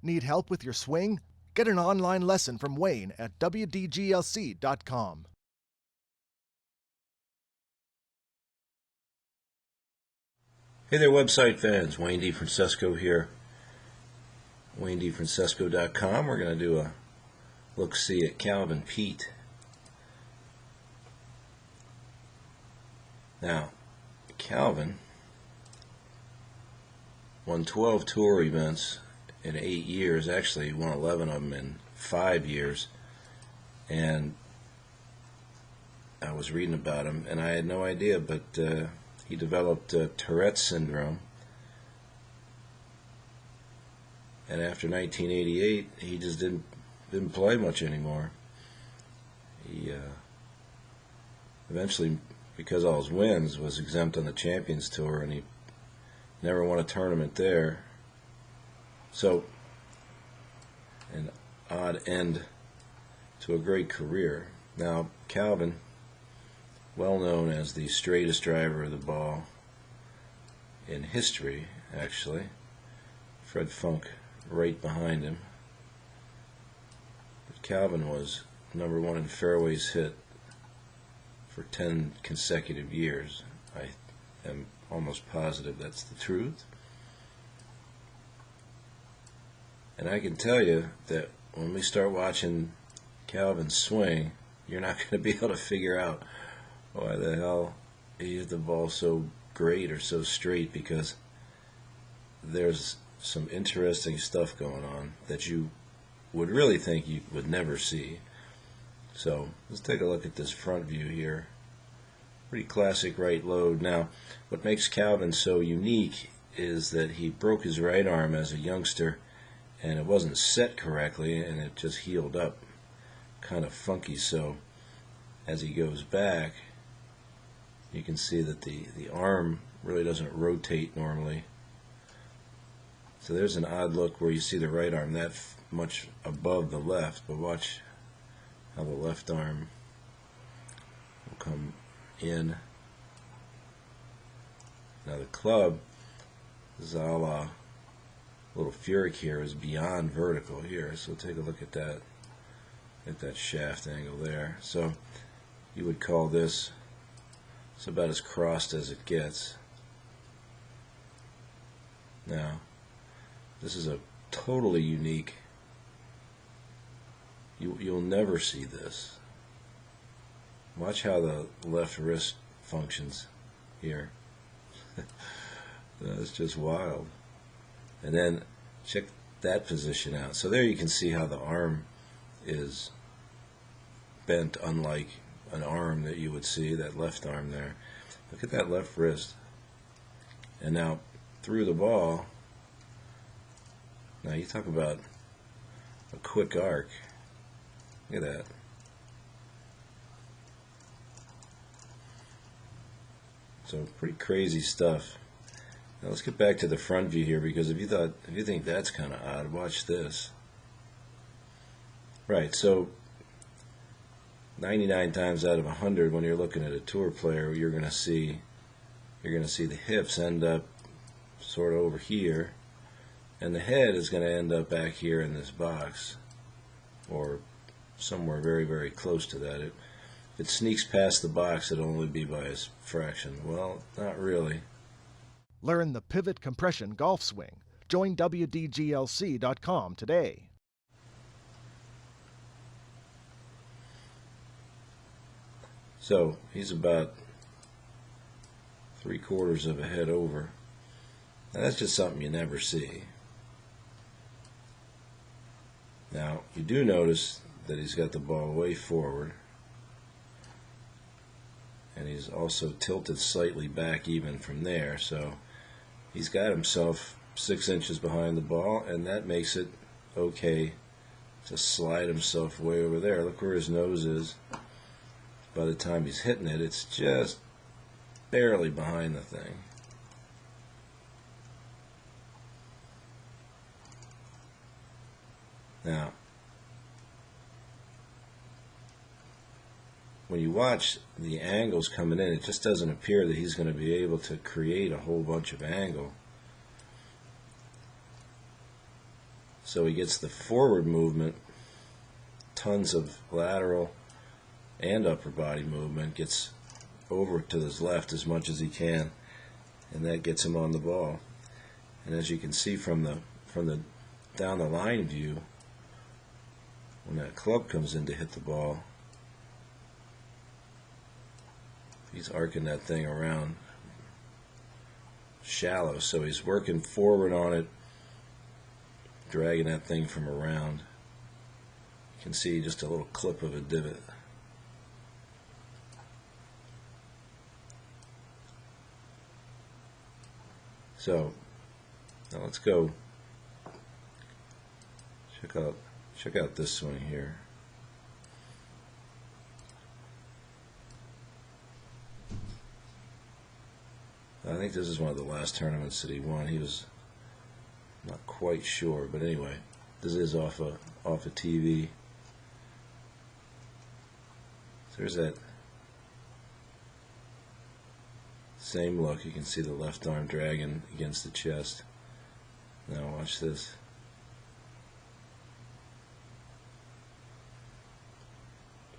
Need help with your swing? Get an online lesson from Wayne at wdglc.com. Hey there, website fans. Wayne Defrancesco here. WayneDefrancesco.com. We're going to do a look-see at Calvin Peete. Now, Calvin won 12 tour events in 8 years. Actually, he won 11 of them in 5 years. And I was reading about him, and I had no idea, but he developed Tourette Syndrome. And after 1988, he just didn't play much anymore. He eventually, because of all his wins, was exempt on the Champions Tour, and he never won a tournament there. So, an odd end to a great career. Now, Calvin, well known as the straightest driver of the ball in history, actually. Fred Funk right behind him. But Calvin was #1 in fairways hit for 10 consecutive years. I am almost positive that's the truth. And I can tell you that when we start watching Calvin swing, you're not going to be able to figure out why the hell he hit the ball so great or so straight, because there's some interesting stuff going on that you would really think you would never see. So let's take a look at this front view here. Pretty classic right load. Now, what makes Calvin so unique is that he broke his right arm as a youngster, and it wasn't set correctly, and it just healed up kind of funky. So as he goes back, you can see that the arm really doesn't rotate normally. So there's an odd look where you see the right arm that much above the left, but watch how the left arm will come in. Now the club is a la little Furyk here, is beyond vertical here, so take a look at that shaft angle there. So you would call this, it's about as crossed as it gets. Now this is a totally unique, you'll never see this. Watch how the left wrist functions here. That's just wild. And then check that position out. So there you can see how the arm is bent, unlike an arm that you would see, that left arm there. Look at that left wrist. And now through the ball, now you talk about a quick arc. Look at that. So pretty crazy stuff. Now let's get back to the front view here, because if you think that's kind of odd, watch this. Right, so 99 times out of 100 when you're looking at a tour player, you're going to see the hips end up sort of over here, and the head is going to end up back here in this box, or somewhere very, very close to that. If it sneaks past the box, it'll only be by a fraction. Well, not really. Learn the pivot compression golf swing. Join wdglc.com today. So he's about 3/4 of a head over. Now that's just something you never see. Now you do notice that he's got the ball way forward, and he's also tilted slightly back even from there, so he's got himself 6 inches behind the ball, and that makes it okay to slide himself way over there. Look where his nose is. By the time he's hitting it, it's just barely behind the thing. Now, when you watch the angles coming in, it just doesn't appear that he's going to be able to create a whole bunch of angle. So he gets the forward movement, tons of lateral and upper body movement, gets over to his left as much as he can, and that gets him on the ball. And as you can see from the down the line view, when that club comes in to hit the ball, he's arcing that thing around shallow, so he's working forward on it, dragging that thing from around. You can see just a little clip of a divot. So now let's go check out this swing here. I think this is one of the last tournaments that he won. He was not quite sure, but anyway, this is off a TV. So there's that same look. You can see the left arm dragging against the chest. Now watch this.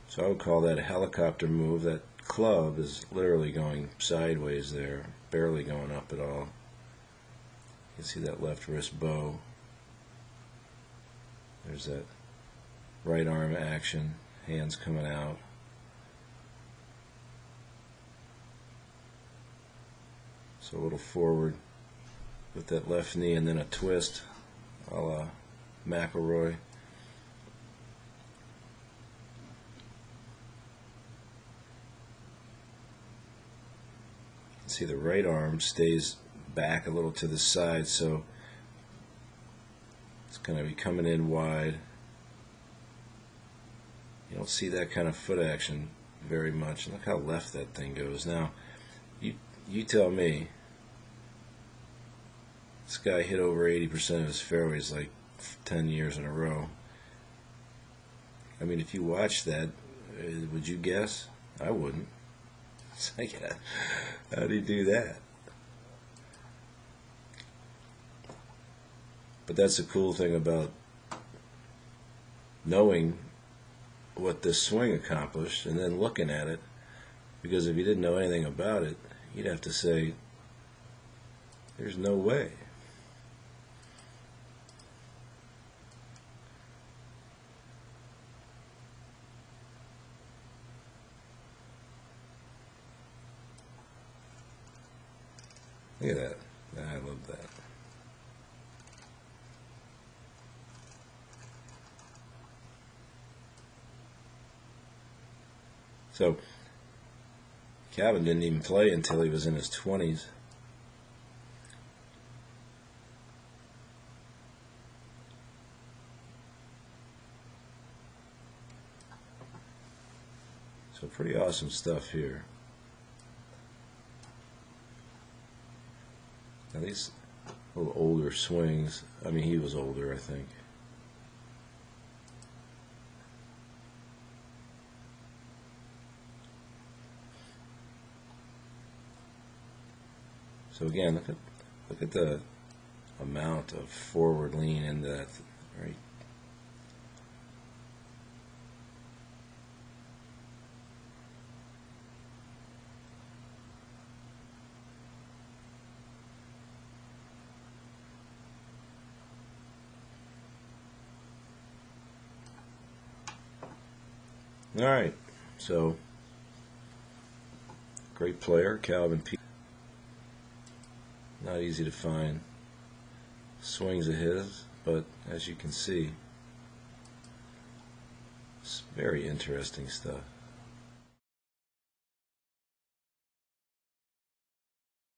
So I would call that a helicopter move. That club is literally going sideways there, barely going up at all. You can see that left wrist bow. There's that right arm action, hands coming out. So a little forward with that left knee and then a twist a la McElroy. See, the right arm stays back a little to the side, so it's going to be coming in wide. You don't see that kind of foot action very much. Look how left that thing goes. Now, you tell me, this guy hit over 80% of his fairways like 10 years in a row. I mean, if you watch that, would you guess? I wouldn't. It's like, how do you do that? But that's the cool thing about knowing what this swing accomplished and then looking at it, because if you didn't know anything about it, you'd have to say, there's no way. Look at that. I love that. So, Calvin didn't even play until he was in his 20s. So pretty awesome stuff here. Now these little older swings, I mean, he was older, I think. So again, look at the amount of forward lean into that, right? All right, so great player, Calvin Peete. Not easy to find swings of his, but as you can see, it's very interesting stuff.